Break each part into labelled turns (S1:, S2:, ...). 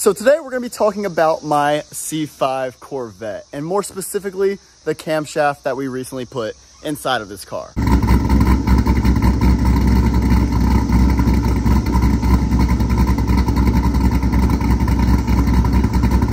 S1: So today we're going to be talking about my C5 Corvette, and more specifically, the camshaft that we recently put inside of this car.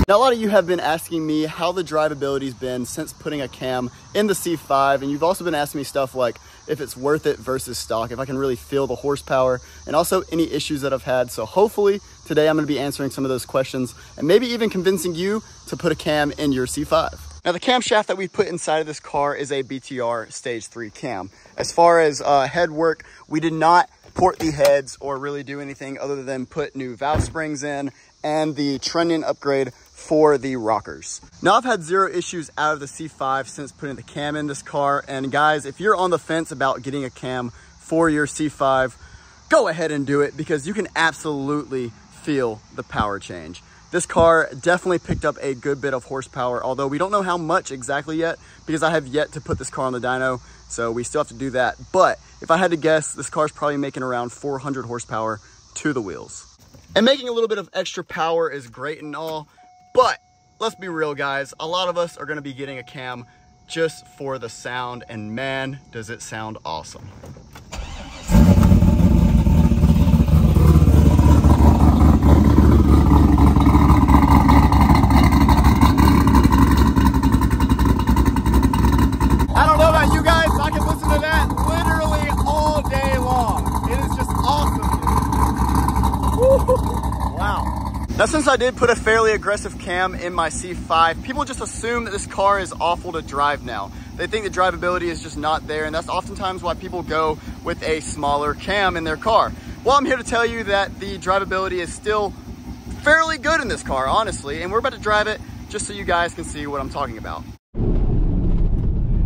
S1: Now, a lot of you have been asking me how the drivability's been since putting a cam in the C5, and you've also been asking me stuff like if it's worth it versus stock, if I can really feel the horsepower, and also any issues that I've had. So hopefully today I'm going to be answering some of those questions and maybe even convincing you to put a cam in your C5. Now, the camshaft that we put inside of this car is a BTR Stage 3 cam. As far as head work, we did not port the heads or really do anything other than put new valve springs in and the trunnion upgrade for the rockers. Now, I've had zero issues out of the C5 since putting the cam in this car. And guys, if you're on the fence about getting a cam for your C5, go ahead and do it, because you can absolutely feel the power change. This car definitely picked up a good bit of horsepower, although we don't know how much exactly yet because I have yet to put this car on the dyno, so we still have to do that. But if I had to guess, this car's probably making around 400 horsepower to the wheels. And making a little bit of extra power is great and all, but let's be real, guys. A lot of us are going to be getting a cam just for the sound, and man, does it sound awesome. I don't know about you guys, I can listen to that literally all day long. It is just awesome. Woo. Wow. Now, since I did put a fairly aggressive cam in my C5, people just assume that this car is awful to drive now. They think the drivability is just not there, and that's oftentimes why people go with a smaller cam in their car. Well, I'm here to tell you that the drivability is still fairly good in this car, honestly, and we're about to drive it just so you guys can see what I'm talking about.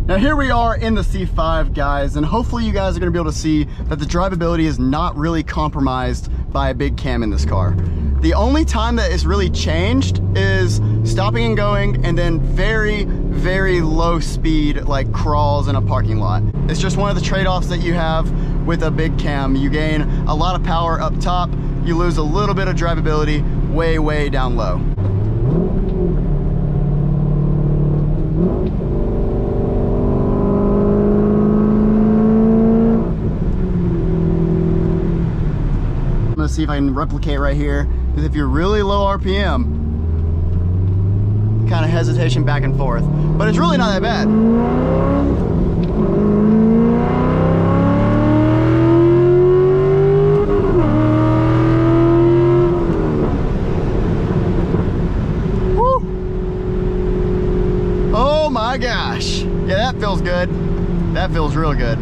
S1: Now, here we are in the C5, guys, and hopefully you guys are going to be able to see that the drivability is not really compromised by a big cam in this car. The only time that it's really changed is stopping and going, and then very, very low speed, like crawls in a parking lot. It's just one of the trade-offs that you have with a big cam. You gain a lot of power up top, you lose a little bit of drivability way, way down low. I'm gonna see if I can replicate right here, because if you're really low RPM, kind of hesitation back and forth, but it's really not that bad. Woo! Oh my gosh. Yeah, that feels good. That feels real good.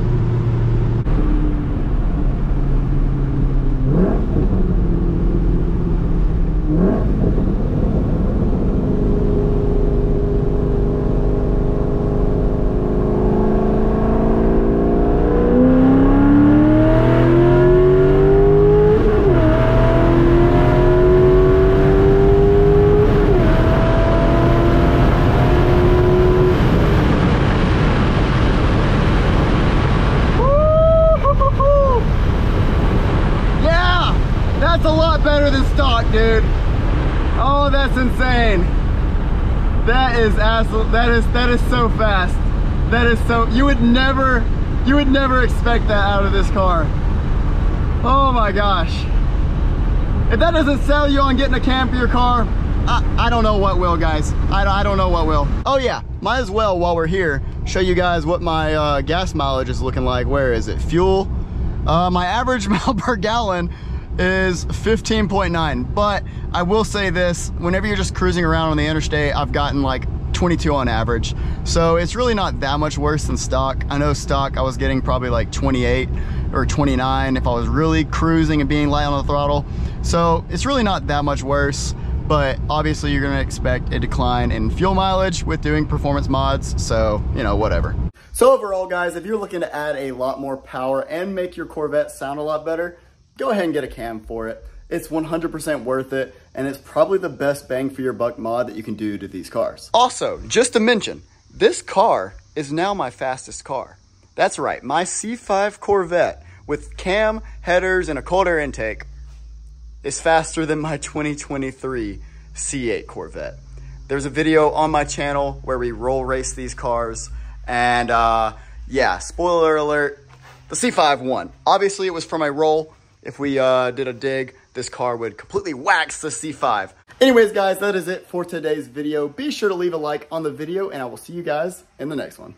S1: That's a lot better than stock, dude. Oh, that's insane. That is absolute. That is so fast. That is so. You would never expect that out of this car. Oh my gosh. If that doesn't sell you on getting a cam for your car, I don't know what will, guys. I don't know what will. Oh yeah, might as well, while we're here, show you guys what my gas mileage is looking like. Where is it? Fuel. My average mile per gallon is 15.9, but I will say this, whenever you're just cruising around on the interstate, I've gotten like 22 on average, so it's really not that much worse than stock. I know stock I was getting probably like 28 or 29 if I was really cruising and being light on the throttle, so it's really not that much worse, but obviously you're going to expect a decline in fuel mileage with doing performance mods, so you know, whatever. So overall, guys, if you're looking to add a lot more power and make your Corvette sound a lot better, go ahead and get a cam for it. It's 100% worth it, and it's probably the best bang for your buck mod that you can do to these cars. Also, just to mention, this car is now my fastest car. That's right, my C5 Corvette with cam, headers, and a cold air intake is faster than my 2023 C8 Corvette. There's a video on my channel where we roll race these cars, and yeah, spoiler alert, the C5 won. Obviously it was for my roll. If we did a dig, this car would completely wax the C5. Anyways guys, that is it for today's video. Be sure to leave a like on the video, and I will see you guys in the next one.